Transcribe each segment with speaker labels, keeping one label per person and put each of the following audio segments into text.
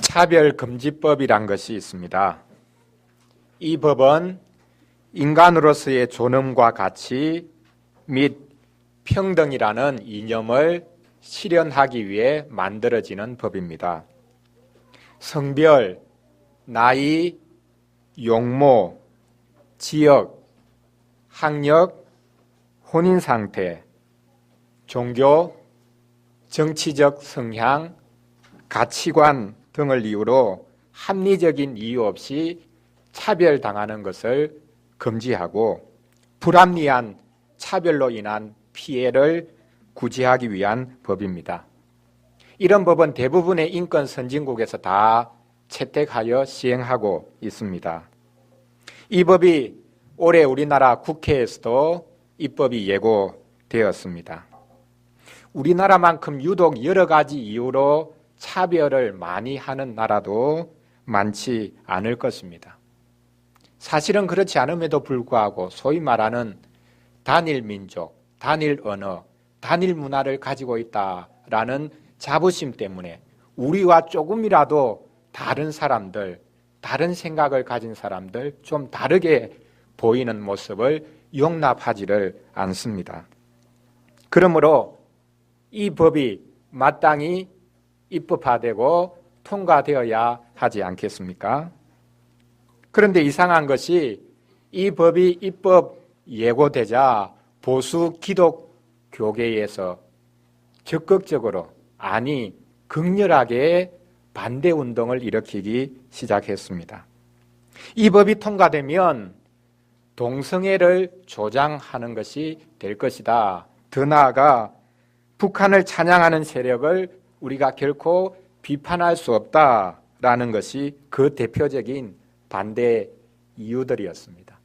Speaker 1: 차별금지법이란 것이 있습니다. 이 법은 인간으로서의 존엄과 가치 및 평등이라는 이념을 실현하기 위해 만들어지는 법입니다. 성별, 나이, 용모, 지역, 학력, 혼인상태, 종교, 정치적 성향, 가치관 등을 이유로 합리적인 이유 없이 차별당하는 것을 금지하고 불합리한 차별로 인한 피해를 구제하기 위한 법입니다. 이런 법은 대부분의 인권 선진국에서 다 채택하여 시행하고 있습니다. 이 법이 올해 우리나라 국회에서도 입법이 예고되었습니다. 우리나라만큼 유독 여러 가지 이유로 차별을 많이 하는 나라도 많지 않을 것입니다. 사실은 그렇지 않음에도 불구하고 소위 말하는 단일 민족, 단일 언어, 단일 문화를 가지고 있다라는 자부심 때문에 우리와 조금이라도 다른 사람들, 다른 생각을 가진 사람들, 좀 다르게 보이는 모습을 용납하지를 않습니다. 그러므로 이 법이 마땅히 입법화되고 통과되어야 하지 않겠습니까? 그런데 이상한 것이 이 법이 입법 예고되자 보수 기독교계에서 적극적으로, 아니 극렬하게 반대 운동을 일으키기 시작했습니다. 이 법이 통과되면 동성애를 조장하는 것이 될 것이다. 더 나아가 북한을 찬양하는 세력을 우리가 결코 비판할 수 없다라는 것이 그 대표적인 반대 이유들이었습니다.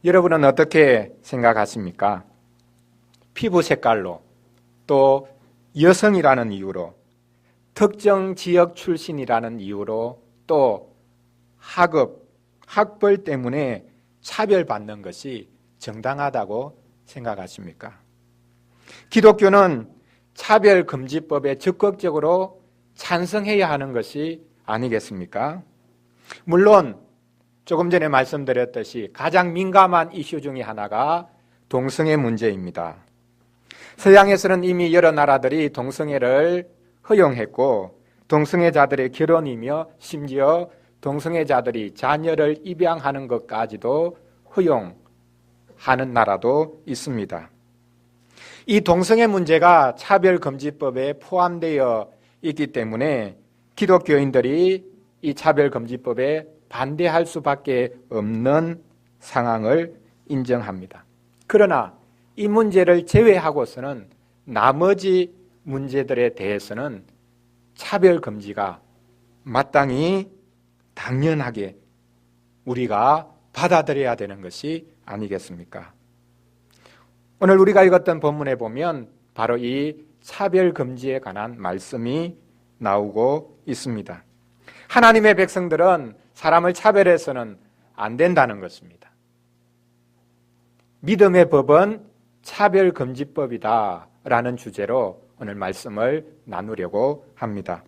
Speaker 1: 여러분은 어떻게 생각하십니까? 피부 색깔로, 또 여성이라는 이유로, 특정 지역 출신이라는 이유로, 또 학업, 학벌 때문에 차별받는 것이 정당하다고 생각하십니까? 기독교는 차별금지법에 적극적으로 찬성해야 하는 것이 아니겠습니까? 물론 조금 전에 말씀드렸듯이 가장 민감한 이슈 중에 하나가 동성애 문제입니다. 서양에서는 이미 여러 나라들이 동성애를 허용했고 동성애자들의 결혼이며 심지어 동성애자들이 자녀를 입양하는 것까지도 허용하는 나라도 있습니다. 이 동성애 문제가 차별금지법에 포함되어 있기 때문에 기독교인들이 이 차별금지법에 반대할 수밖에 없는 상황을 인정합니다. 그러나 이 문제를 제외하고서는 나머지 문제들에 대해서는 차별금지가 마땅히 당연하게 우리가 받아들여야 되는 것이 아니겠습니까? 오늘 우리가 읽었던 본문에 보면 바로 이 차별금지에 관한 말씀이 나오고 있습니다. 하나님의 백성들은 사람을 차별해서는 안 된다는 것입니다. 믿음의 법은 차별금지법이다 라는 주제로 오늘 말씀을 나누려고 합니다.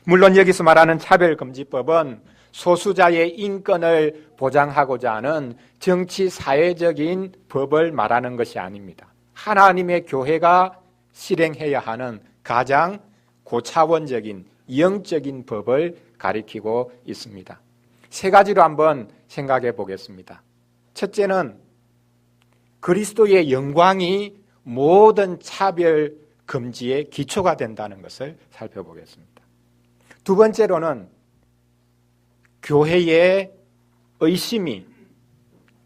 Speaker 1: 물론 여기서 말하는 차별금지법은 소수자의 인권을 보장하고자 하는 정치 사회적인 법을 말하는 것이 아닙니다. 하나님의 교회가 실행해야 하는 가장 고차원적인 영적인 법을 가리키고 있습니다. 세 가지로 한번 생각해 보겠습니다. 첫째는 그리스도의 영광이 모든 차별 금지의 기초가 된다는 것을 살펴보겠습니다. 두 번째로는 교회의 의심이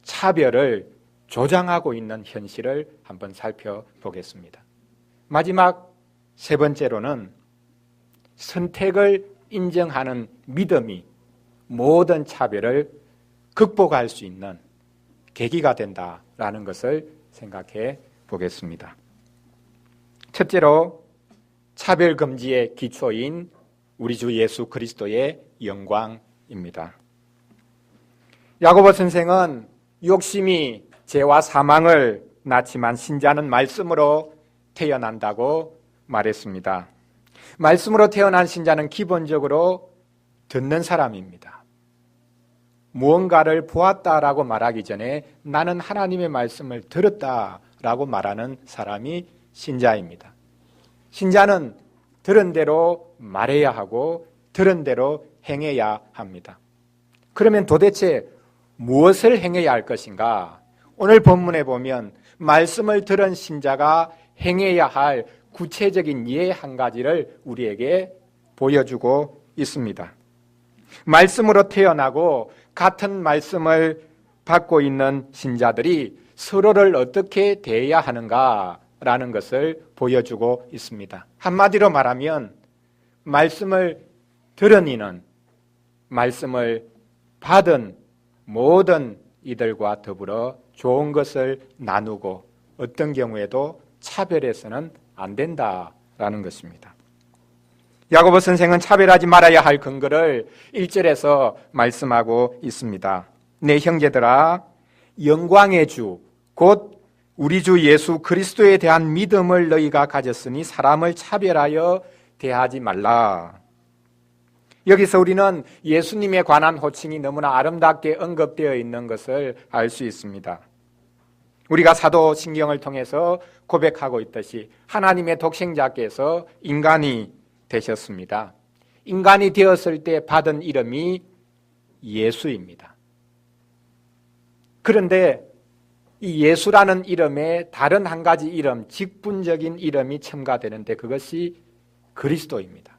Speaker 1: 차별을 조장하고 있는 현실을 한번 살펴보겠습니다. 마지막 세 번째로는 선택을 인정하는 믿음이 모든 차별을 극복할 수 있는 계기가 된다라는 것을 생각해 보겠습니다. 첫째로 차별금지의 기초인 우리 주 예수 그리스도의 영광입니다. 야고보 선생은 욕심이 죄와 사망을 낳지만 신자는 말씀으로 태어난다고 말했습니다. 말씀으로 태어난 신자는 기본적으로 듣는 사람입니다. 무언가를 보았다라고 말하기 전에 나는 하나님의 말씀을 들었다라고 말하는 사람이 신자입니다. 신자는 들은 대로 말해야 하고 들은 대로 행해야 합니다. 그러면 도대체 무엇을 행해야 할 것인가? 오늘 본문에 보면 말씀을 들은 신자가 행해야 할 구체적인 예 한 가지를 우리에게 보여주고 있습니다. 말씀으로 태어나고 같은 말씀을 받고 있는 신자들이 서로를 어떻게 대해야 하는가라는 것을 보여주고 있습니다. 한마디로 말하면 말씀을 들은 이는 말씀을 받은 모든 이들과 더불어 좋은 것을 나누고 어떤 경우에도 차별해서는 안 된다라는 것입니다. 야고보 선생은 차별하지 말아야 할 근거를 1절에서 말씀하고 있습니다. 내 형제들아, 영광의 주, 곧 우리 주 예수 그리스도에 대한 믿음을 너희가 가졌으니 사람을 차별하여 대하지 말라. 여기서 우리는 예수님에 관한 호칭이 너무나 아름답게 언급되어 있는 것을 알 수 있습니다. 우리가 사도신경을 통해서 고백하고 있듯이 하나님의 독생자께서 인간이 되셨습니다. 인간이 되었을 때 받은 이름이 예수입니다. 그런데 이 예수라는 이름에 다른 한 가지 이름, 직분적인 이름이 첨가되는데 그것이 그리스도입니다.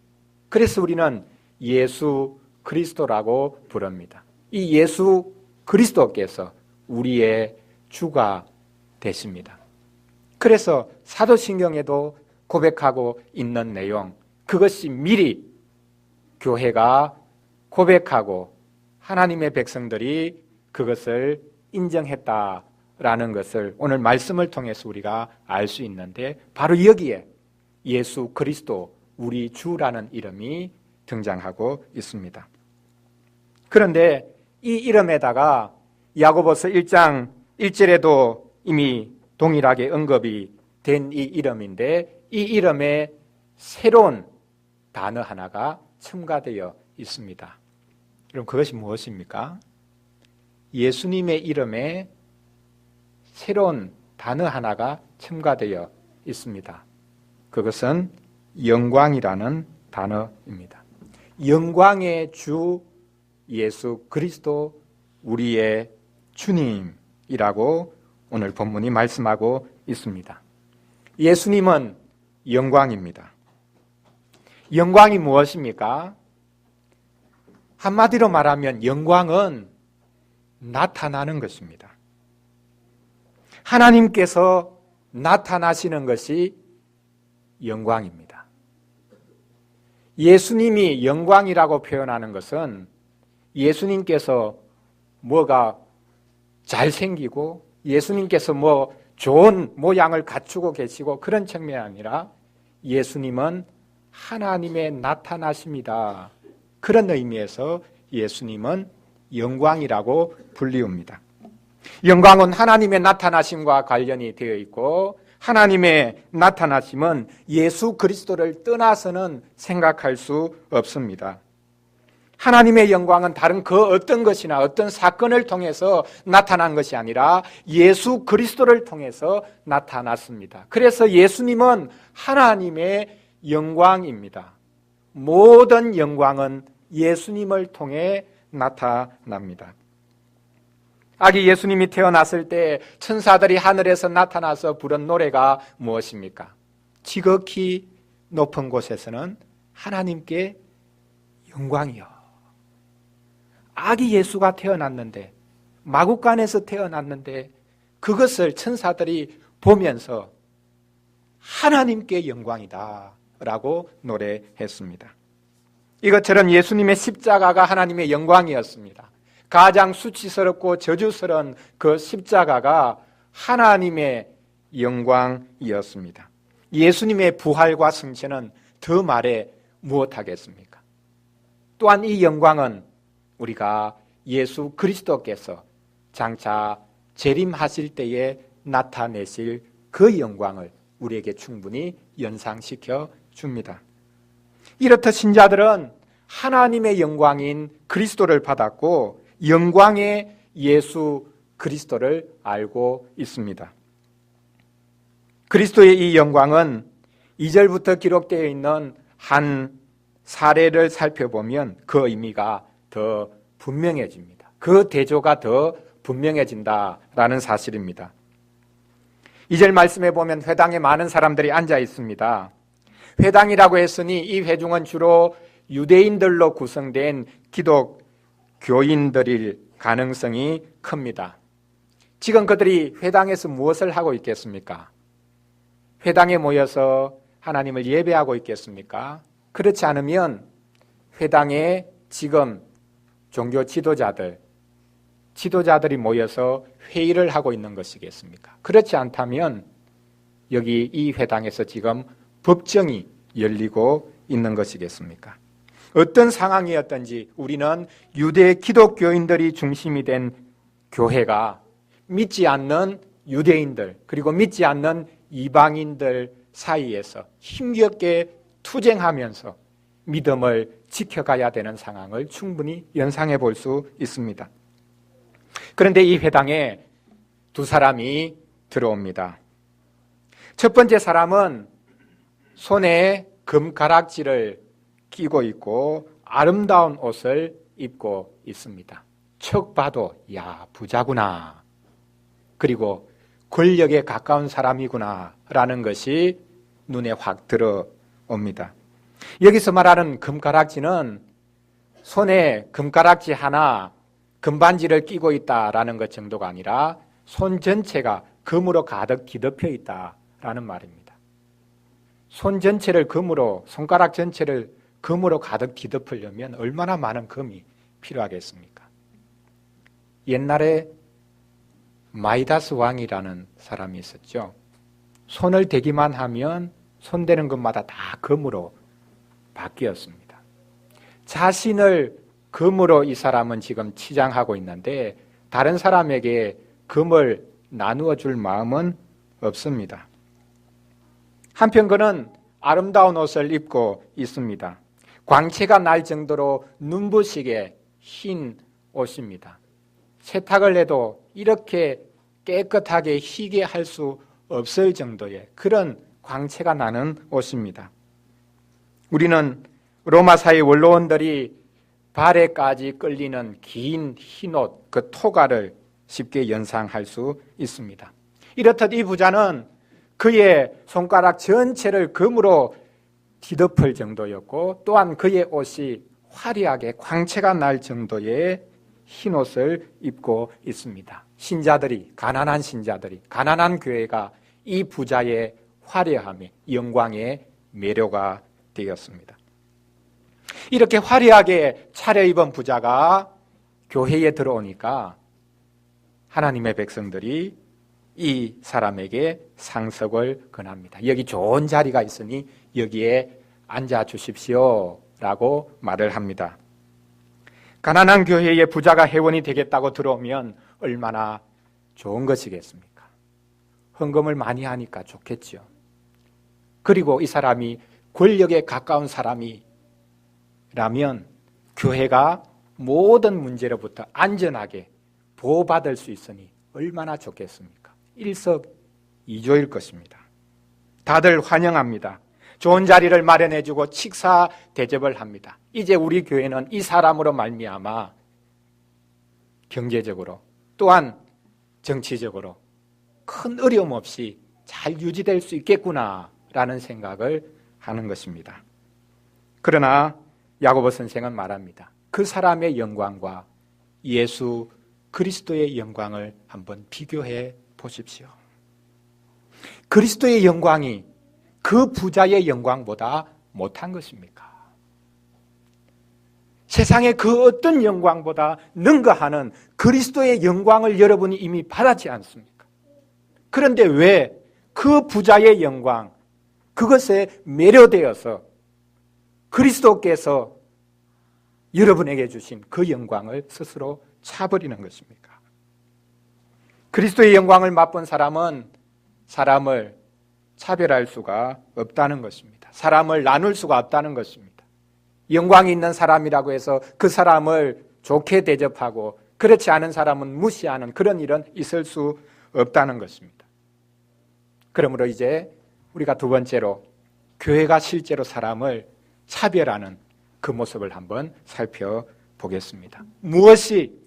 Speaker 1: 그래서 우리는 예수 그리스도라고 부릅니다. 이 예수 그리스도께서 우리의 주가 되십니다. 그래서 사도신경에도 고백하고 있는 내용, 그것이 미리 교회가 고백하고 하나님의 백성들이 그것을 인정했다라는 것을 오늘 말씀을 통해서 우리가 알 수 있는데 바로 여기에 예수 그리스도 우리 주라는 이름이 등장하고 있습니다. 그런데 이 이름에다가 야고보서 1장 1절에도 이미 동일하게 언급이 된 이 이름인데 이 이름에 새로운 단어 하나가 첨가되어 있습니다. 그럼 그것이 무엇입니까? 예수님의 이름에 새로운 단어 하나가 첨가되어 있습니다. 그것은 영광이라는 단어입니다. 영광의 주 예수 그리스도 우리의 주님이라고 오늘 본문이 말씀하고 있습니다. 예수님은 영광입니다. 영광이 무엇입니까? 한마디로 말하면 영광은 나타나는 것입니다. 하나님께서 나타나시는 것이 영광입니다. 예수님이 영광이라고 표현하는 것은 예수님께서 뭐가 잘생기고 예수님께서 뭐 좋은 모양을 갖추고 계시고 그런 측면이 아니라 예수님은 하나님의 나타나심이다. 그런 의미에서 예수님은 영광이라고 불리웁니다. 영광은 하나님의 나타나심과 관련이 되어 있고 하나님의 나타나심은 예수 그리스도를 떠나서는 생각할 수 없습니다. 하나님의 영광은 다른 그 어떤 것이나 어떤 사건을 통해서 나타난 것이 아니라 예수 그리스도를 통해서 나타났습니다. 그래서 예수님은 하나님의 영광입니다. 모든 영광은 예수님을 통해 나타납니다. 아기 예수님이 태어났을 때 천사들이 하늘에서 나타나서 부른 노래가 무엇입니까? 지극히 높은 곳에서는 하나님께 영광이요. 아기 예수가 태어났는데 마구간에서 태어났는데 그것을 천사들이 보면서 하나님께 영광이다 라고 노래했습니다. 이것처럼 예수님의 십자가가 하나님의 영광이었습니다. 가장 수치스럽고 저주스러운 그 십자가가 하나님의 영광이었습니다. 예수님의 부활과 승천은 더 말해 무엇하겠습니까? 또한 이 영광은 우리가 예수 그리스도께서 장차 재림하실 때에 나타내실 그 영광을 우리에게 충분히 연상시켜 줍니다. 이렇듯 신자들은 하나님의 영광인 그리스도를 받았고 영광의 예수 그리스도를 알고 있습니다. 그리스도의 이 영광은 2절부터 기록되어 있는 한 사례를 살펴보면 그 의미가 더 분명해집니다. 그 대조가 더 분명해진다라는 사실입니다. 2절 말씀에 보면 회당에 많은 사람들이 앉아 있습니다. 회당이라고 했으니 이 회중은 주로 유대인들로 구성된 기독교인들일 가능성이 큽니다. 지금 그들이 회당에서 무엇을 하고 있겠습니까? 회당에 모여서 하나님을 예배하고 있겠습니까? 그렇지 않으면 회당에 지금 종교 지도자들이 모여서 회의를 하고 있는 것이겠습니까? 그렇지 않다면 여기 이 회당에서 지금 법정이 열리고 있는 것이겠습니까? 어떤 상황이었든지 우리는 유대 기독교인들이 중심이 된 교회가 믿지 않는 유대인들 그리고 믿지 않는 이방인들 사이에서 힘겹게 투쟁하면서 믿음을 지켜가야 되는 상황을 충분히 연상해 볼 수 있습니다. 그런데 이 회당에 두 사람이 들어옵니다. 첫 번째 사람은 손에 금가락지를 끼고 있고 아름다운 옷을 입고 있습니다. 척 봐도 야 부자구나. 그리고 권력에 가까운 사람이구나 라는 것이 눈에 확 들어옵니다. 여기서 말하는 금가락지는 손에 금가락지 하나 금반지를 끼고 있다라는 것 정도가 아니라 손 전체가 금으로 가득 뒤덮여 있다라는 말입니다. 손 전체를 금으로, 손가락 전체를 금으로 가득 뒤덮으려면 얼마나 많은 금이 필요하겠습니까? 옛날에 마이다스 왕이라는 사람이 있었죠. 손을 대기만 하면 손대는 것마다 다 금으로 바뀌었습니다. 자신을 금으로 이 사람은 지금 치장하고 있는데 다른 사람에게 금을 나누어 줄 마음은 없습니다. 한편 그는 아름다운 옷을 입고 있습니다. 광채가 날 정도로 눈부시게 흰 옷입니다. 세탁을 해도 이렇게 깨끗하게 희게 할 수 없을 정도의 그런 광채가 나는 옷입니다. 우리는 로마사의 원로원들이 발에까지 끌리는 긴 흰옷, 그 토가를 쉽게 연상할 수 있습니다. 이렇듯 이 부자는 그의 손가락 전체를 금으로 뒤덮을 정도였고 또한 그의 옷이 화려하게 광채가 날 정도의 흰옷을 입고 있습니다. 가난한 신자들이, 가난한 교회가 이 부자의 화려함에 영광의 매료가 되었습니다. 이렇게 화려하게 차려입은 부자가 교회에 들어오니까 하나님의 백성들이 이 사람에게 상석을 권합니다. 여기 좋은 자리가 있으니 여기에 앉아 주십시오 라고 말을 합니다. 가난한 교회에 부자가 회원이 되겠다고 들어오면 얼마나 좋은 것이겠습니까? 헌금을 많이 하니까 좋겠죠. 그리고 이 사람이 권력에 가까운 사람이라면 교회가 모든 문제로부터 안전하게 보호받을 수 있으니 얼마나 좋겠습니까? 일석이조일 것입니다. 다들 환영합니다. 좋은 자리를 마련해주고 식사 대접을 합니다. 이제 우리 교회는 이 사람으로 말미암아 경제적으로 또한 정치적으로 큰 어려움 없이 잘 유지될 수 있겠구나라는 생각을 하는 것입니다. 그러나 야고보 선생은 말합니다. 그 사람의 영광과 예수 그리스도의 영광을 한번 비교해 보십시오. 그리스도의 영광이 그 부자의 영광보다 못한 것입니까? 세상의 그 어떤 영광보다 능가하는 그리스도의 영광을 여러분이 이미 받았지 않습니까? 그런데 왜 그 부자의 영광, 그것에 매료되어서 그리스도께서 여러분에게 주신 그 영광을 스스로 차버리는 것입니까? 그리스도의 영광을 맛본 사람은 사람을 차별할 수가 없다는 것입니다. 사람을 나눌 수가 없다는 것입니다. 영광이 있는 사람이라고 해서 그 사람을 좋게 대접하고 그렇지 않은 사람은 무시하는 그런 일은 있을 수 없다는 것입니다. 그러므로 이제 우리가 두 번째로 교회가 실제로 사람을 차별하는 그 모습을 한번 살펴보겠습니다. 무엇이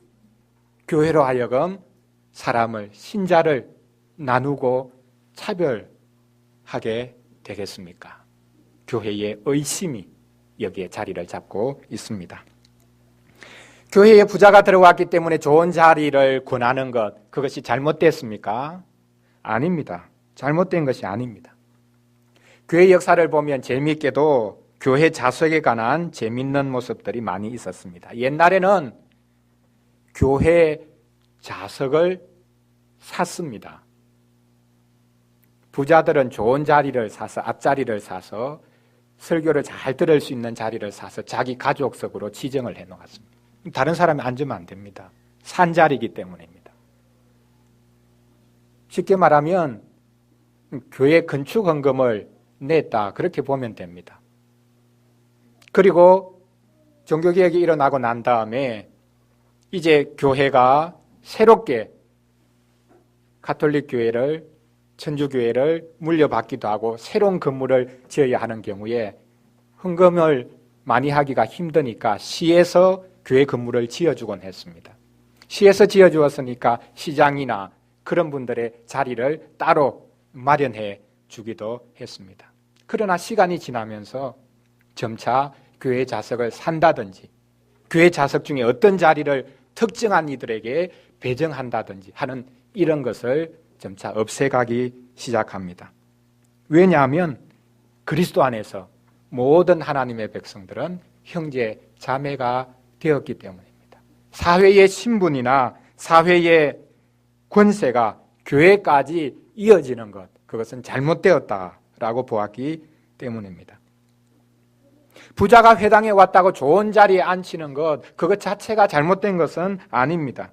Speaker 1: 교회로 하여금 사람을, 신자를 나누고 차별하게 되겠습니까? 교회의 의심이 여기에 자리를 잡고 있습니다. 교회에 부자가 들어왔기 때문에 좋은 자리를 권하는 것, 그것이 잘못됐습니까? 아닙니다. 잘못된 것이 아닙니다. 교회 역사를 보면 재미있게도 교회 자석에 관한 재미있는 모습들이 많이 있었습니다. 옛날에는 교회 자석을 샀습니다. 부자들은 좋은 자리를 사서, 앞자리를 사서 설교를 잘 들을 수 있는 자리를 사서 자기 가족석으로 지정을 해놓았습니다. 다른 사람이 앉으면 안 됩니다. 산 자리이기 때문입니다. 쉽게 말하면 교회 건축 헌금을 냈다, 그렇게 보면 됩니다. 그리고 종교개혁이 일어나고 난 다음에 이제 교회가 새롭게 가톨릭 교회를, 천주교회를 물려받기도 하고 새로운 건물을 지어야 하는 경우에 헌금을 많이 하기가 힘드니까 시에서 교회 건물을 지어주곤 했습니다. 시에서 지어주었으니까 시장이나 그런 분들의 자리를 따로 마련해 주기도 했습니다. 그러나 시간이 지나면서 점차 교회 자석을 산다든지 교회 자석 중에 어떤 자리를 특정한 이들에게 배정한다든지 하는 이런 것을 점차 없애가기 시작합니다. 왜냐하면 그리스도 안에서 모든 하나님의 백성들은 형제, 자매가 되었기 때문입니다. 사회의 신분이나 사회의 권세가 교회까지 이어지는 것, 그것은 잘못되었다라고 보았기 때문입니다. 부자가 회당에 왔다고 좋은 자리에 앉히는 것, 그것 자체가 잘못된 것은 아닙니다.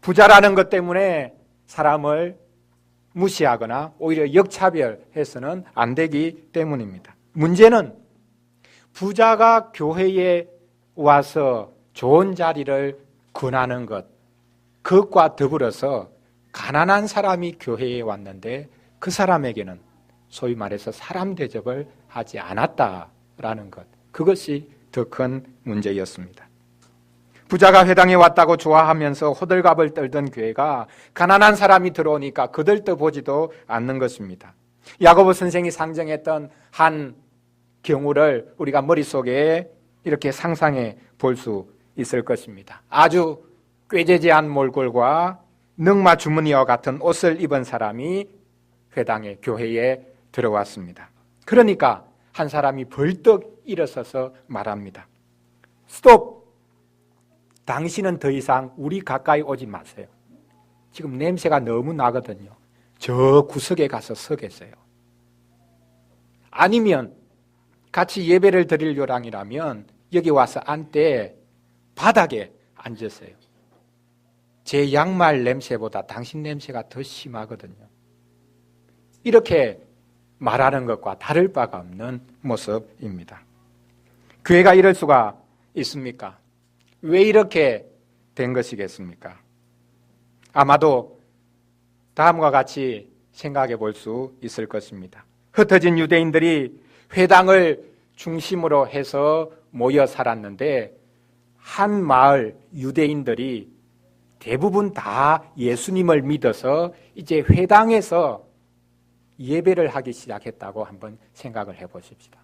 Speaker 1: 부자라는 것 때문에 사람을 무시하거나 오히려 역차별해서는 안 되기 때문입니다. 문제는 부자가 교회에 와서 좋은 자리를 권하는 것, 그것과 더불어서 가난한 사람이 교회에 왔는데 그 사람에게는 소위 말해서 사람 대접을 하지 않았다라는 것, 그것이 더 큰 문제였습니다. 부자가 회당에 왔다고 좋아하면서 호들갑을 떨던 교회가 가난한 사람이 들어오니까 거들떠보지도 않는 것입니다. 야고보 선생이 상정했던 한 경우를 우리가 머릿속에 이렇게 상상해 볼 수 있을 것입니다. 아주 꾀재재한 몰골과 능마 주머니와 같은 옷을 입은 사람이 회당에, 교회에 들어왔습니다. 그러니까 한 사람이 벌떡 일어서서 말합니다. 스톱! 당신은 더 이상 우리 가까이 오지 마세요. 지금 냄새가 너무 나거든요. 저 구석에 가서 서 계세요. 아니면 같이 예배를 드릴 요량이라면 여기 와서 앉되 바닥에 앉으세요. 제 양말 냄새보다 당신 냄새가 더 심하거든요. 이렇게 말하는 것과 다를 바가 없는 모습입니다. 교회가 이럴 수가 있습니까? 왜 이렇게 된 것이겠습니까? 아마도 다음과 같이 생각해 볼 수 있을 것입니다. 흩어진 유대인들이 회당을 중심으로 해서 모여 살았는데 한 마을 유대인들이 대부분 다 예수님을 믿어서 이제 회당에서 예배를 하기 시작했다고 한번 생각을 해보십시다.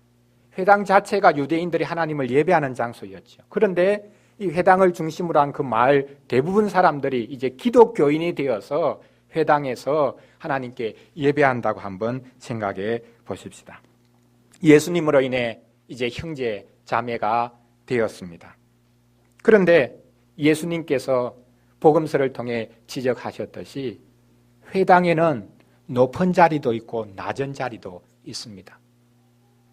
Speaker 1: 회당 자체가 유대인들이 하나님을 예배하는 장소였죠. 그런데 이 회당을 중심으로 한 그 마을 대부분 사람들이 이제 기독교인이 되어서 회당에서 하나님께 예배한다고 한번 생각해 보십시다. 예수님으로 인해 이제 형제, 자매가 되었습니다. 그런데 예수님께서 복음서를 통해 지적하셨듯이 회당에는 높은 자리도 있고 낮은 자리도 있습니다.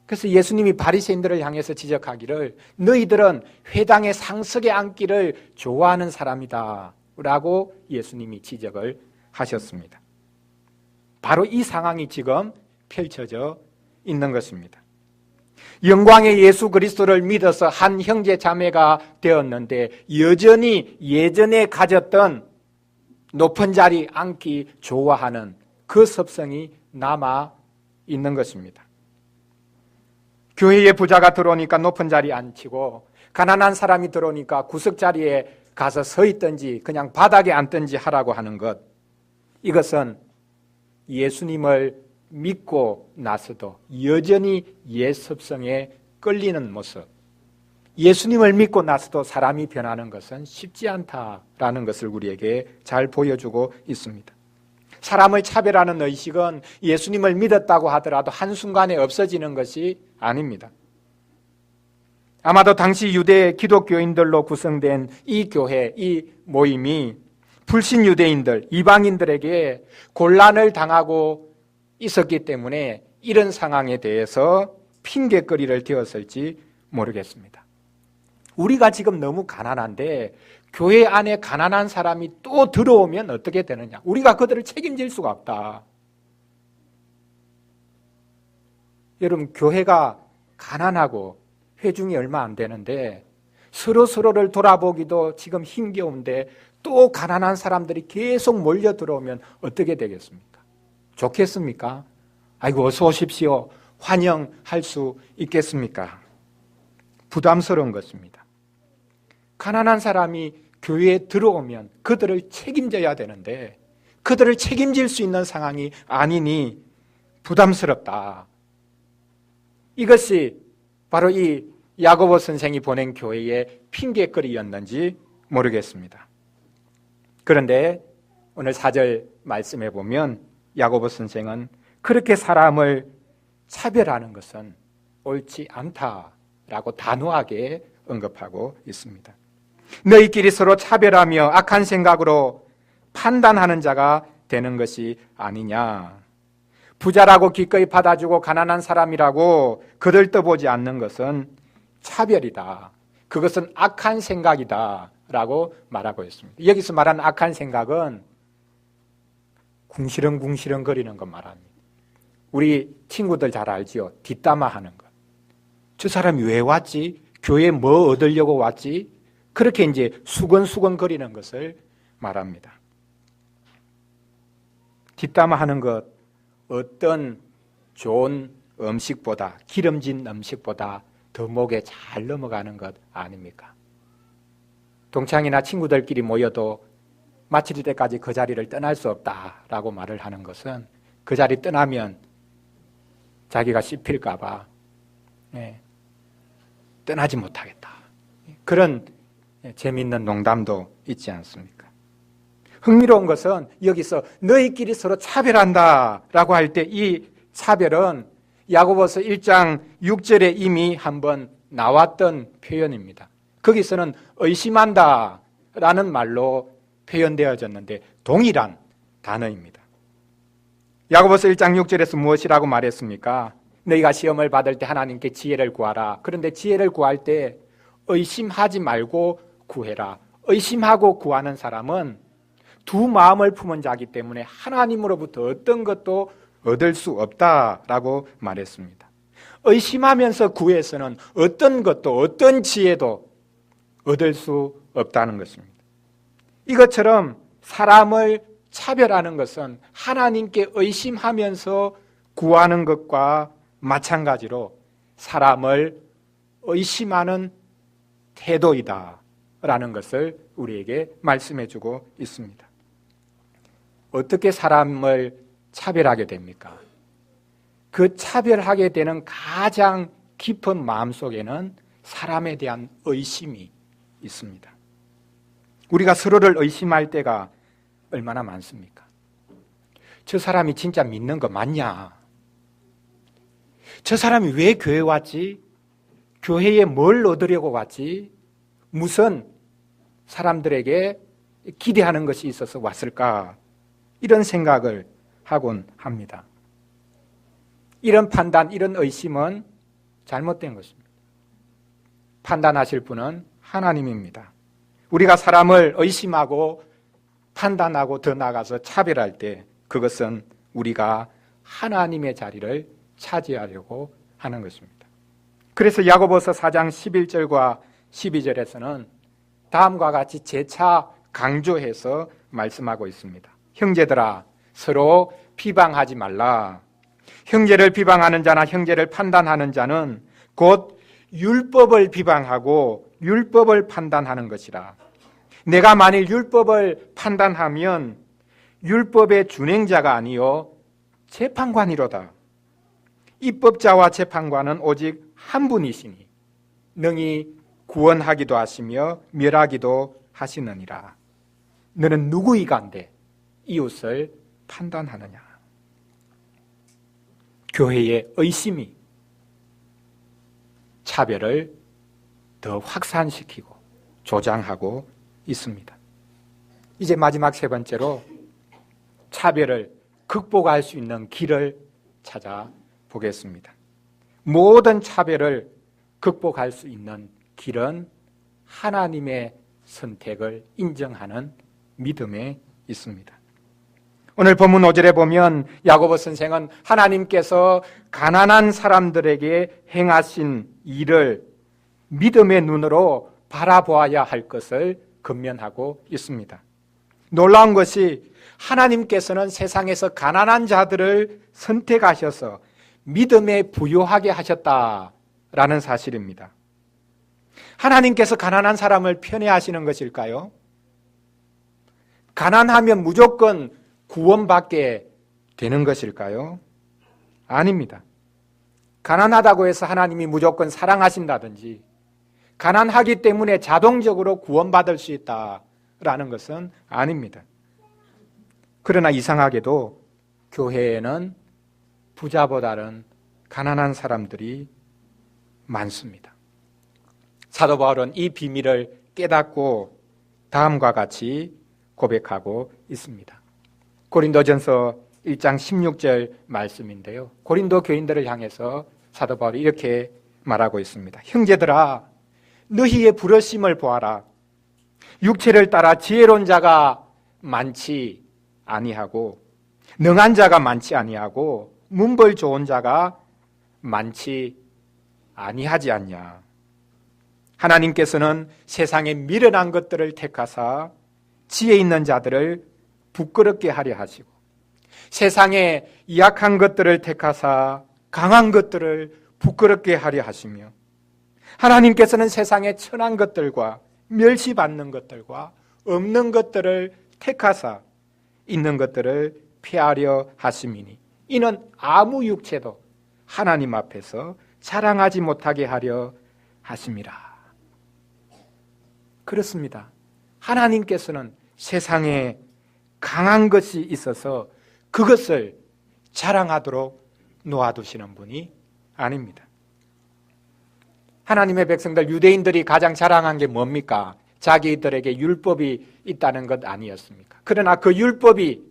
Speaker 1: 그래서 예수님이 바리새인들을 향해서 지적하기를 너희들은 회당의 상석에 앉기를 좋아하는 사람이다 라고 예수님이 지적을 하셨습니다. 바로 이 상황이 지금 펼쳐져 있는 것입니다. 영광의 예수 그리스도를 믿어서 한 형제 자매가 되었는데 여전히 예전에 가졌던 높은 자리 앉기 좋아하는 그 습성이 남아 있는 것입니다. 교회에 부자가 들어오니까 높은 자리에 앉히고 가난한 사람이 들어오니까 구석 자리에 가서 서 있든지 그냥 바닥에 앉든지 하라고 하는 것, 이것은 예수님을 믿고 나서도 여전히 옛 습성에 끌리는 모습, 예수님을 믿고 나서도 사람이 변하는 것은 쉽지 않다라는 것을 우리에게 잘 보여주고 있습니다. 사람을 차별하는 의식은 예수님을 믿었다고 하더라도 한순간에 없어지는 것이 아닙니다. 아마도 당시 유대 기독교인들로 구성된 이 교회, 이 모임이 불신 유대인들, 이방인들에게 곤란을 당하고 있었기 때문에 이런 상황에 대해서 핑계거리를 되었을지 모르겠습니다. 우리가 지금 너무 가난한데 교회 안에 가난한 사람이 또 들어오면 어떻게 되느냐? 우리가 그들을 책임질 수가 없다. 여러분, 교회가 가난하고 회중이 얼마 안 되는데 서로를 돌아보기도 지금 힘겨운데 또 가난한 사람들이 계속 몰려 들어오면 어떻게 되겠습니까? 좋겠습니까? 아이고, 어서 오십시오. 환영할 수 있겠습니까? 부담스러운 것입니다. 가난한 사람이 교회에 들어오면 그들을 책임져야 되는데 그들을 책임질 수 있는 상황이 아니니 부담스럽다. 이것이 바로 이 야고보 선생이 보낸 교회의 핑계거리였는지 모르겠습니다. 그런데 오늘 4절 말씀해 보면 야고보 선생은 그렇게 사람을 차별하는 것은 옳지 않다라고 단호하게 언급하고 있습니다. 너희끼리 서로 차별하며 악한 생각으로 판단하는 자가 되는 것이 아니냐. 부자라고 기꺼이 받아주고 가난한 사람이라고 거들떠보지 않는 것은 차별이다. 그것은 악한 생각이다 라고 말하고 있습니다. 여기서 말하는 악한 생각은 궁시렁궁시렁 거리는 것 말합니다. 우리 친구들 잘 알지요? 뒷담화하는 것. 저 사람이 왜 왔지? 교회에 뭐 얻으려고 왔지? 그렇게 이제 수건수건 거리는 것을 말합니다. 뒷담화하는 것, 어떤 좋은 음식보다, 기름진 음식보다 더 목에 잘 넘어가는 것 아닙니까? 동창이나 친구들끼리 모여도 마칠 때까지 그 자리를 떠날 수 없다라고 말을 하는 것은 그 자리 떠나면 자기가 씹힐까 봐 떠나지 못하겠다. 그런 재미있는 농담도 있지 않습니까? 흥미로운 것은 여기서 너희끼리 서로 차별한다라고 할 때 이 차별은 야고보서 1장 6절에 이미 한번 나왔던 표현입니다. 거기서는 의심한다라는 말로 표현되어졌는데 동일한 단어입니다. 야고보서 1장 6절에서 무엇이라고 말했습니까? 너희가 시험을 받을 때 하나님께 지혜를 구하라. 그런데 지혜를 구할 때 의심하지 말고 구해라. 의심하고 구하는 사람은 두 마음을 품은 자이기 때문에 하나님으로부터 어떤 것도 얻을 수 없다라고 말했습니다. 의심하면서 구해서는 어떤 것도 어떤 지혜도 얻을 수 없다는 것입니다. 이것처럼 사람을 차별하는 것은 하나님께 의심하면서 구하는 것과 마찬가지로 사람을 의심하는 태도이다라는 것을 우리에게 말씀해 주고 있습니다. 어떻게 사람을 차별하게 됩니까? 그 차별하게 되는 가장 깊은 마음속에는 사람에 대한 의심이 있습니다. 우리가 서로를 의심할 때가 얼마나 많습니까? 저 사람이 진짜 믿는 거 맞냐? 저 사람이 왜 교회 왔지? 교회에 뭘 얻으려고 왔지? 무슨 사람들에게 기대하는 것이 있어서 왔을까? 이런 생각을 하곤 합니다. 이런 판단, 이런 의심은 잘못된 것입니다. 판단하실 분은 하나님입니다. 우리가 사람을 의심하고 판단하고 더 나아가서 차별할 때 그것은 우리가 하나님의 자리를 차지하려고 하는 것입니다. 그래서 야고보서 4장 11절과 12절에서는 다음과 같이 재차 강조해서 말씀하고 있습니다. 형제들아, 서로 비방하지 말라. 형제를 비방하는 자나 형제를 판단하는 자는 곧 율법을 비방하고 율법을 판단하는 것이라. 내가 만일 율법을 판단하면 율법의 준행자가 아니요 재판관이로다. 입법자와 재판관은 오직 한 분이시니 능히 구원하기도 하시며 멸하기도 하시느니라. 너는 누구이간데 이웃을 판단하느냐. 교회의 의심이 차별을 더 확산시키고 조장하고 있습니다. 이제 마지막 세 번째로 차별을 극복할 수 있는 길을 찾아보겠습니다. 모든 차별을 극복할 수 있는 길은 하나님의 선택을 인정하는 믿음에 있습니다. 오늘 본문 5절에 보면 야고보 선생은 하나님께서 가난한 사람들에게 행하신 일을 믿음의 눈으로 바라보아야 할 것을 권면하고 있습니다. 놀라운 것이 하나님께서는 세상에서 가난한 자들을 선택하셔서 믿음에 부요하게 하셨다라는 사실입니다. 하나님께서 가난한 사람을 편애하시는 것일까요? 가난하면 무조건 구원받게 되는 것일까요? 아닙니다. 가난하다고 해서 하나님이 무조건 사랑하신다든지 가난하기 때문에 자동적으로 구원받을 수 있다라는 것은 아닙니다. 그러나 이상하게도 교회에는 부자보다는 가난한 사람들이 많습니다. 사도 바울은 이 비밀을 깨닫고 다음과 같이 고백하고 있습니다. 고린도전서 1장 16절 말씀인데요. 고린도 교인들을 향해서 사도 바울이 이렇게 말하고 있습니다. 형제들아, 너희의 부르심을 보아라. 육체를 따라 지혜로운 자가 많지 아니하고 능한 자가 많지 아니하고 문벌 좋은 자가 많지 아니하지 않냐. 하나님께서는 세상에 미련한 것들을 택하사 지혜 있는 자들을 부끄럽게 하려 하시고 세상에 약한 것들을 택하사 강한 것들을 부끄럽게 하려 하시며 하나님께서는 세상에 천한 것들과 멸시받는 것들과 없는 것들을 택하사 있는 것들을 피하려 하심이니 이는 아무 육체도 하나님 앞에서 자랑하지 못하게 하려 하심이라. 그렇습니다. 하나님께서는 세상에 강한 것이 있어서 그것을 자랑하도록 놓아두시는 분이 아닙니다. 하나님의 백성들 유대인들이 가장 자랑한 게 뭡니까? 자기들에게 율법이 있다는 것 아니었습니까? 그러나 그 율법이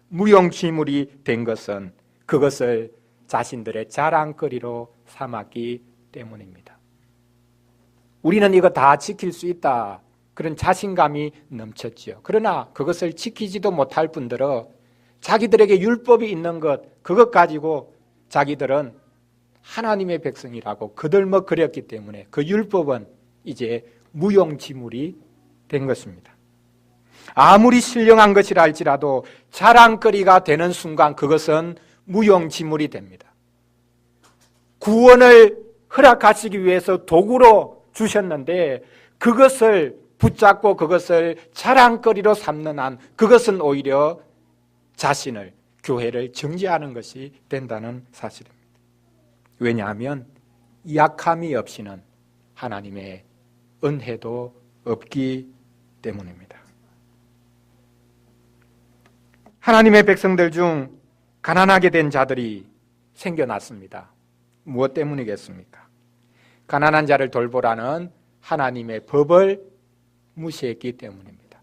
Speaker 1: 무용지물이 된 것은 그것을 자신들의 자랑거리로 삼았기 때문입니다. 우리는 이거 다 지킬 수 있다. 그런 자신감이 넘쳤지요. 그러나 그것을 지키지도 못할 뿐더러 자기들에게 율법이 있는 것, 그것 가지고 자기들은 하나님의 백성이라고 거들먹거렸기 때문에 그 율법은 이제 무용지물이 된 것입니다. 아무리 신령한 것이라 할지라도 자랑거리가 되는 순간 그것은 무용지물이 됩니다. 구원을 허락하시기 위해서 도구로 주셨는데 그것을 붙잡고 그것을 자랑거리로 삼는 한 그것은 오히려 자신을, 교회를 정죄하는 것이 된다는 사실입니다. 왜냐하면 약함이 없이는 하나님의 은혜도 없기 때문입니다. 하나님의 백성들 중 가난하게 된 자들이 생겨났습니다. 무엇 때문이겠습니까? 가난한 자를 돌보라는 하나님의 법을 무시했기 때문입니다.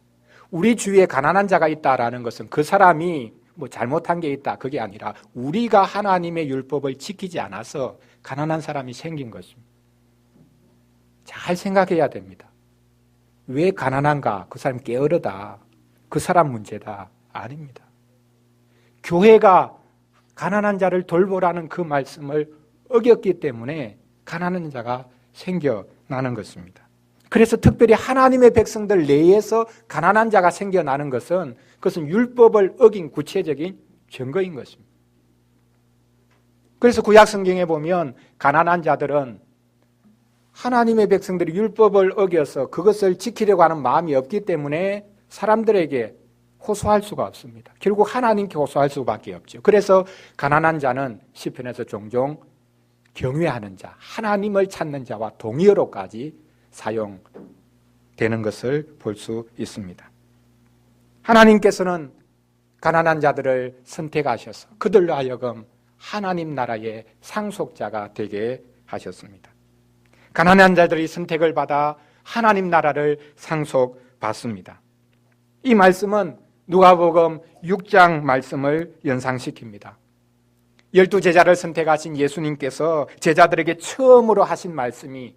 Speaker 1: 우리 주위에 가난한 자가 있다라는 것은 그 사람이 뭐 잘못한 게 있다 그게 아니라 우리가 하나님의 율법을 지키지 않아서 가난한 사람이 생긴 것입니다. 잘 생각해야 됩니다. 왜 가난한가? 그 사람 게으르다. 그 사람 문제다. 아닙니다. 교회가 가난한 자를 돌보라는 그 말씀을 어겼기 때문에 가난한 자가 생겨나는 것입니다. 그래서 특별히 하나님의 백성들 내에서 가난한 자가 생겨나는 것은 그것은 율법을 어긴 구체적인 증거인 것입니다. 그래서 구약 성경에 보면 가난한 자들은 하나님의 백성들이 율법을 어겨서 그것을 지키려고 하는 마음이 없기 때문에 사람들에게 호소할 수가 없습니다. 결국 하나님께 호소할 수밖에 없죠. 그래서 가난한 자는 시편에서 종종 경외하는 자, 하나님을 찾는 자와 동의어로까지 사용되는 것을 볼 수 있습니다. 하나님께서는 가난한 자들을 선택하셔서 그들로 하여금 하나님 나라의 상속자가 되게 하셨습니다. 가난한 자들이 선택을 받아 하나님 나라를 상속받습니다. 이 말씀은 누가복음 6장 말씀을 연상시킵니다. 12제자를 선택하신 예수님께서 제자들에게 처음으로 하신 말씀이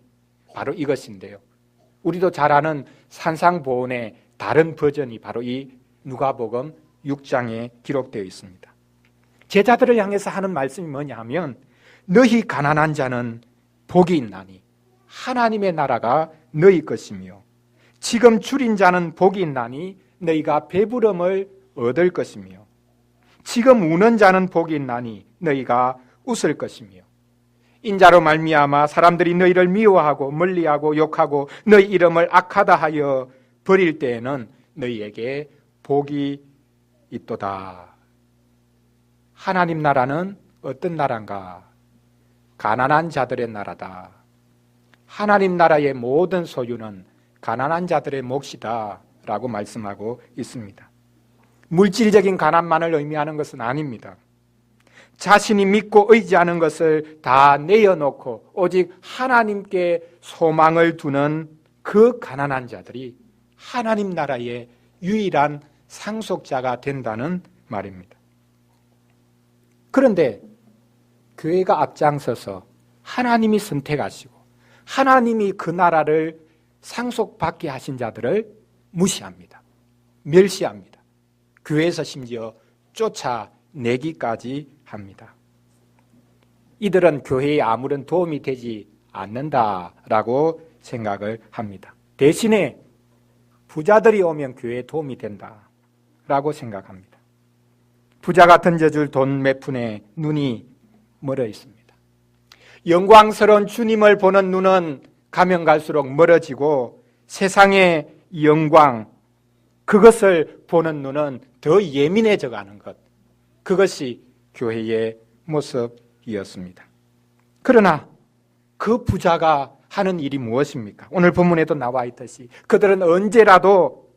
Speaker 1: 바로 이것인데요. 우리도 잘 아는 산상보훈의 다른 버전이 바로 이 누가복음 6장에 기록되어 있습니다. 제자들을 향해서 하는 말씀이 뭐냐 하면 너희 가난한 자는 복이 있나니 하나님의 나라가 너희 것이며 지금 줄인 자는 복이 있나니 너희가 배부름을 얻을 것이며 지금 우는 자는 복이 있나니 너희가 웃을 것이며 인자로 말미암아 사람들이 너희를 미워하고 멀리하고 욕하고 너희 이름을 악하다 하여 버릴 때에는 너희에게 복이 있도다. 하나님 나라는 어떤 나라인가? 가난한 자들의 나라다. 하나님 나라의 모든 소유는 가난한 자들의 몫이다 라고 말씀하고 있습니다. 물질적인 가난만을 의미하는 것은 아닙니다. 자신이 믿고 의지하는 것을 다 내어놓고 오직 하나님께 소망을 두는 그 가난한 자들이 하나님 나라의 유일한 상속자가 된다는 말입니다. 그런데 교회가 앞장서서 하나님이 선택하시고 하나님이 그 나라를 상속받게 하신 자들을 무시합니다. 멸시합니다. 교회에서 심지어 쫓아내기까지 합니다. 이들은 교회에 아무런 도움이 되지 않는다라고 생각을 합니다. 대신에 부자들이 오면 교회에 도움이 된다라고 생각합니다. 부자가 던져줄 돈 몇 푼에 눈이 멀어 있습니다. 영광스러운 주님을 보는 눈은 가면 갈수록 멀어지고 세상의 영광, 그것을 보는 눈은 더 예민해져 가는 것, 그것이 교회의 모습이었습니다. 그러나 그 부자가 하는 일이 무엇입니까? 오늘 본문에도 나와 있듯이 그들은 언제라도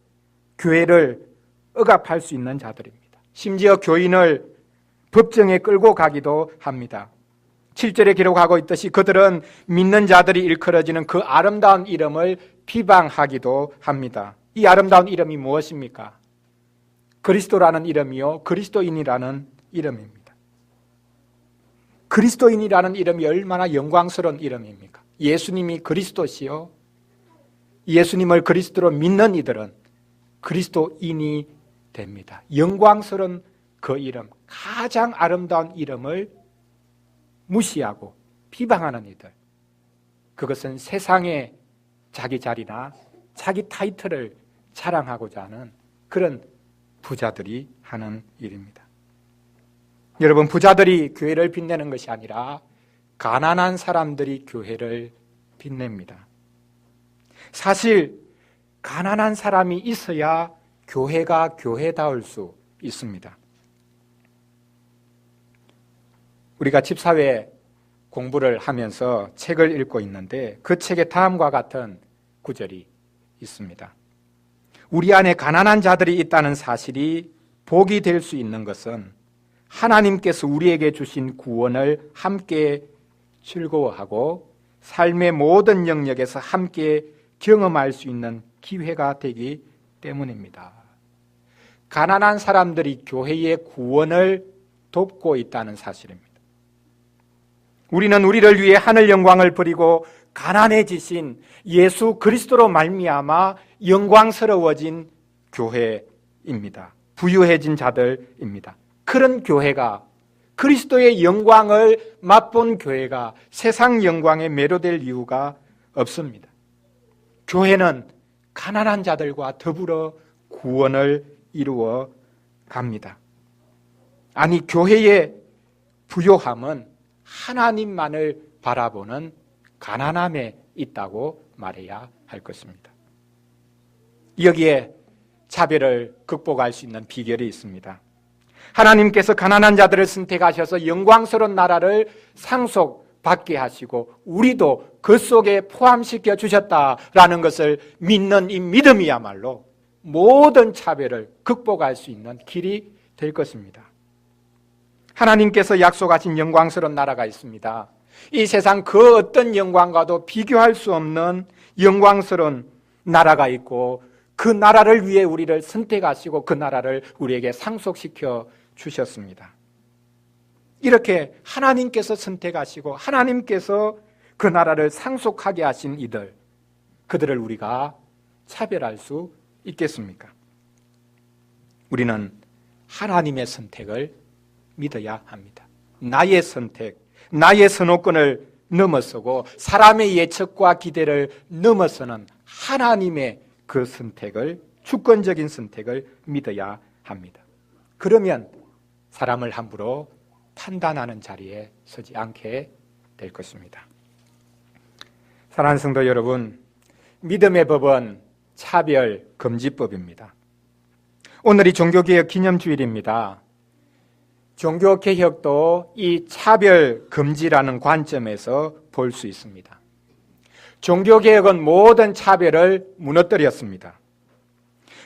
Speaker 1: 교회를 억압할 수 있는 자들입니다. 심지어 교인을 법정에 끌고 가기도 합니다. 7절에 기록하고 있듯이 그들은 믿는 자들이 일컬어지는 그 아름다운 이름을 비방하기도 합니다. 이 아름다운 이름이 무엇입니까? 그리스도라는 이름이요, 그리스도인이라는 이름입니다. 그리스도인이라는 이름이 얼마나 영광스러운 이름입니까? 예수님이 그리스도시요, 예수님을 그리스도로 믿는 이들은 그리스도인이 됩니다. 영광스러운 그 이름, 가장 아름다운 이름을 무시하고 비방하는 이들, 그것은 세상에 자기 자리나 자기 타이틀을 자랑하고자 하는 그런 부자들이 하는 일입니다. 여러분, 부자들이 교회를 빛내는 것이 아니라 가난한 사람들이 교회를 빛냅니다. 사실 가난한 사람이 있어야 교회가 교회다울 수 있습니다. 우리가 집사회 공부를 하면서 책을 읽고 있는데 그 책에 다음과 같은 구절이 있습니다. 우리 안에 가난한 자들이 있다는 사실이 복이 될 수 있는 것은 하나님께서 우리에게 주신 구원을 함께 즐거워하고 삶의 모든 영역에서 함께 경험할 수 있는 기회가 되기 때문입니다. 가난한 사람들이 교회의 구원을 돕고 있다는 사실입니다. 우리는 우리를 위해 하늘 영광을 버리고 가난해지신 예수 그리스도로 말미암아 영광스러워진 교회입니다. 부유해진 자들입니다. 그런 교회가 그리스도의 영광을 맛본 교회가 세상 영광에 매료될 이유가 없습니다. 교회는 가난한 자들과 더불어 구원을 이루어 갑니다. 아니, 교회의 부요함은 하나님만을 바라보는 가난함에 있다고 말해야 할 것입니다. 여기에 차별을 극복할 수 있는 비결이 있습니다. 하나님께서 가난한 자들을 선택하셔서 영광스러운 나라를 상속받게 하시고 우리도 그 속에 포함시켜 주셨다라는 것을 믿는 이 믿음이야말로 모든 차별을 극복할 수 있는 길이 될 것입니다. 하나님께서 약속하신 영광스러운 나라가 있습니다. 이 세상 그 어떤 영광과도 비교할 수 없는 영광스러운 나라가 있고 그 나라를 위해 우리를 선택하시고 그 나라를 우리에게 상속시켜 주셨습니다. 이렇게 하나님께서 선택하시고 하나님께서 그 나라를 상속하게 하신 이들, 그들을 우리가 차별할 수 있겠습니까? 우리는 하나님의 선택을 믿어야 합니다. 나의 선택, 나의 선호권을 넘어서고 사람의 예측과 기대를 넘어서는 하나님의 그 선택을, 주권적인 선택을 믿어야 합니다. 그러면 사람을 함부로 판단하는 자리에 서지 않게 될 것입니다. 사랑하는 성도 여러분, 믿음의 법은 차별 금지법입니다. 오늘이 종교개혁 기념주일입니다. 종교개혁도 이 차별 금지라는 관점에서 볼 수 있습니다. 종교개혁은 모든 차별을 무너뜨렸습니다.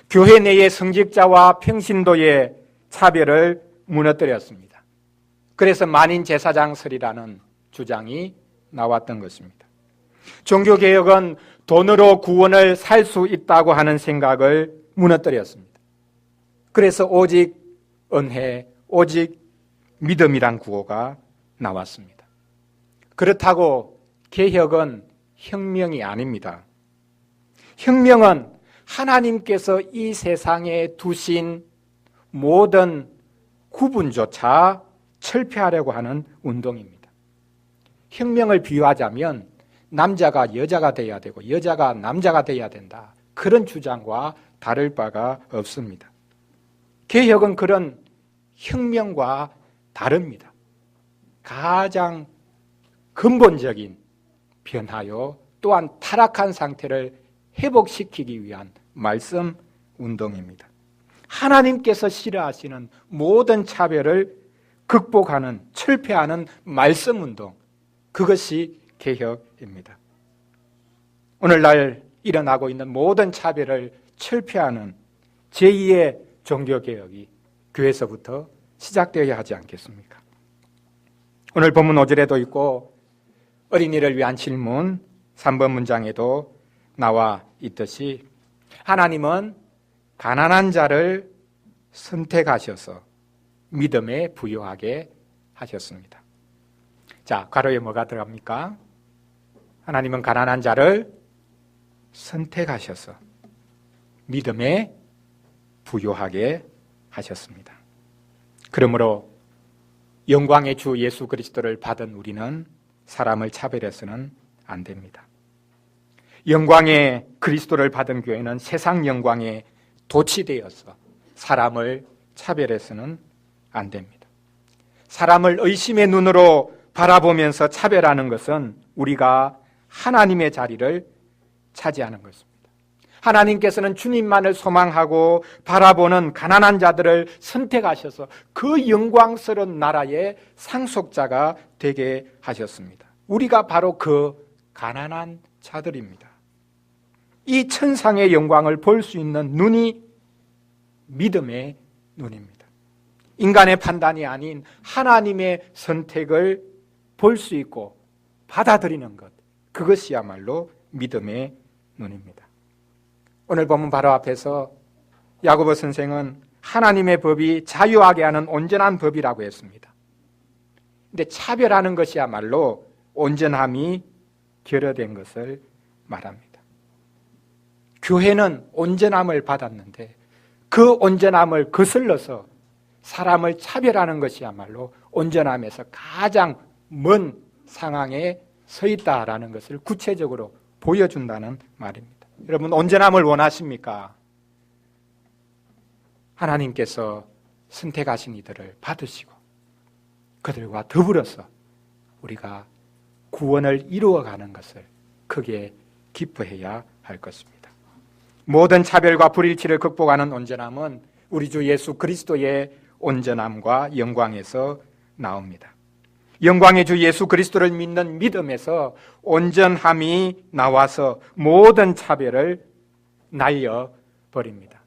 Speaker 1: 교회 내의 성직자와 평신도의 차별을 무너뜨렸습니다. 그래서 만인제사장설이라는 주장이 나왔던 것입니다. 종교개혁은 돈으로 구원을 살 수 있다고 하는 생각을 무너뜨렸습니다. 그래서 오직 은혜, 오직 믿음이란 구호가 나왔습니다. 그렇다고 개혁은 혁명이 아닙니다. 혁명은 하나님께서 이 세상에 두신 모든 구분조차 철폐하려고 하는 운동입니다. 혁명을 비유하자면 남자가 여자가 돼야 되고 여자가 남자가 돼야 된다. 그런 주장과 다를 바가 없습니다. 개혁은 그런 혁명과 다릅니다. 가장 근본적인 변화요, 또한 타락한 상태를 회복시키기 위한 말씀 운동입니다. 하나님께서 싫어하시는 모든 차별을 극복하는, 철폐하는 말씀 운동, 그것이 개혁입니다. 오늘날 일어나고 있는 모든 차별을 철폐하는 제2의 종교개혁이 교회에서부터 시작되어야 하지 않겠습니까? 오늘 본문 5절에도 있고 어린이를 위한 질문 3번 문장에도 나와 있듯이 하나님은 가난한 자를 선택하셔서 믿음에 부요하게 하셨습니다. 자, 괄호에 뭐가 들어갑니까? 하나님은 가난한 자를 선택하셔서 믿음에 부요하게 하셨습니다. 그러므로 영광의 주 예수 그리스도를 받은 우리는 사람을 차별해서는 안 됩니다. 영광의 그리스도를 받은 교회는 세상 영광에 도취되어서 사람을 차별해서는 안 됩니다. 사람을 의심의 눈으로 바라보면서 차별하는 것은 우리가 하나님의 자리를 차지하는 것입니다. 하나님께서는 주님만을 소망하고 바라보는 가난한 자들을 선택하셔서 그 영광스러운 나라의 상속자가 되게 하셨습니다. 우리가 바로 그 가난한 자들입니다. 이 천상의 영광을 볼 수 있는 눈이 믿음의 눈입니다. 인간의 판단이 아닌 하나님의 선택을 볼 수 있고 받아들이는 것, 그것이야말로 믿음의 눈입니다. 오늘 본문 바로 앞에서 야고보 선생은 하나님의 법이 자유하게 하는 온전한 법이라고 했습니다. 그런데 차별하는 것이야말로 온전함이 결여된 것을 말합니다. 교회는 온전함을 받았는데 그 온전함을 거슬러서 사람을 차별하는 것이야말로 온전함에서 가장 먼 상황에 서 있다라는 것을 구체적으로 보여준다는 말입니다. 여러분, 온전함을 원하십니까? 하나님께서 선택하신 이들을 받으시고 그들과 더불어서 우리가 구원을 이루어가는 것을 크게 기뻐해야 할 것입니다. 모든 차별과 불일치를 극복하는 온전함은 우리 주 예수 그리스도의 온전함과 영광에서 나옵니다. 영광의 주 예수 그리스도를 믿는 믿음에서 온전함이 나와서 모든 차별을 날려버립니다.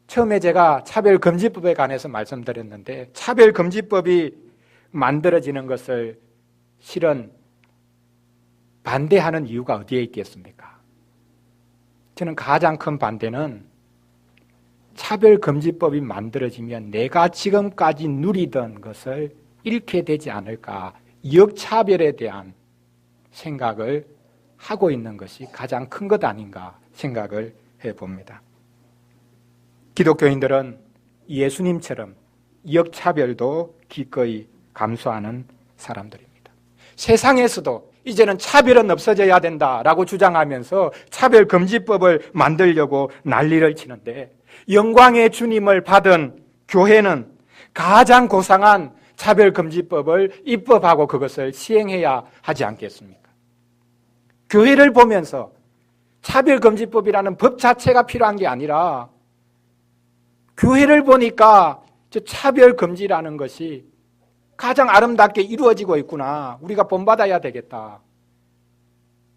Speaker 1: 처음에 제가 차별금지법에 관해서 말씀드렸는데, 차별금지법이 만들어지는 것을 실은 반대하는 이유가 어디에 있겠습니까? 저는 가장 큰 반대는 차별금지법이 만들어지면 내가 지금까지 누리던 것을 잃게 되지 않을까, 역차별에 대한 생각을 하고 있는 것이 가장 큰 것 아닌가 생각을 해봅니다. 기독교인들은 예수님처럼 역차별도 기꺼이 감수하는 사람들입니다. 세상에서도 이제는 차별은 없어져야 된다라고 주장하면서 차별금지법을 만들려고 난리를 치는데, 영광의 주님을 받은 교회는 가장 고상한 차별금지법을 입법하고 그것을 시행해야 하지 않겠습니까? 교회를 보면서 차별금지법이라는 법 자체가 필요한 게 아니라 교회를 보니까 저 차별금지라는 것이 가장 아름답게 이루어지고 있구나, 우리가 본받아야 되겠다,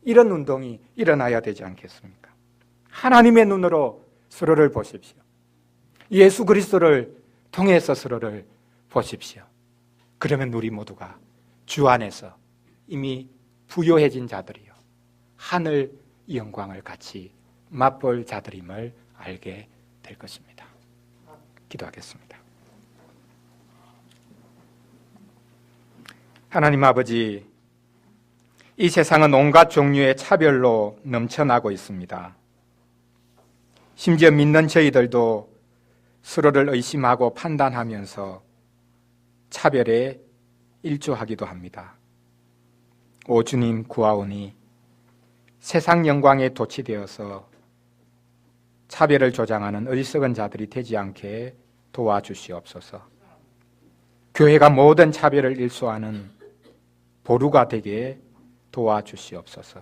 Speaker 1: 이런 운동이 일어나야 되지 않겠습니까? 하나님의 눈으로 서로를 보십시오. 예수 그리스도를 통해서 서로를 보십시오. 그러면 우리 모두가 주 안에서 이미 부요해진 자들이요, 하늘 영광을 같이 맛볼 자들임을 알게 될 것입니다. 기도하겠습니다. 하나님 아버지, 이 세상은 온갖 종류의 차별로 넘쳐나고 있습니다. 심지어 믿는 저희들도 서로를 의심하고 판단하면서 차별에 일조하기도 합니다. 오 주님, 구하오니 세상 영광에 도취되어서 차별을 조장하는 어리석은 자들이 되지 않게 도와주시옵소서. 교회가 모든 차별을 일소하는 보루가 되게 도와주시옵소서.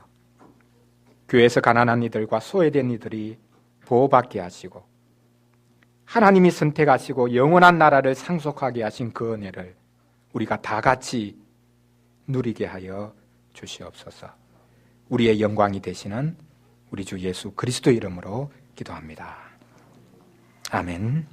Speaker 1: 교회에서 가난한 이들과 소외된 이들이 보호받게 하시고 하나님이 선택하시고 영원한 나라를 상속하게 하신 그 은혜를 우리가 다 같이 누리게 하여 주시옵소서. 우리의 영광이 되시는 우리 주 예수 그리스도 이름으로 기도합니다. 아멘.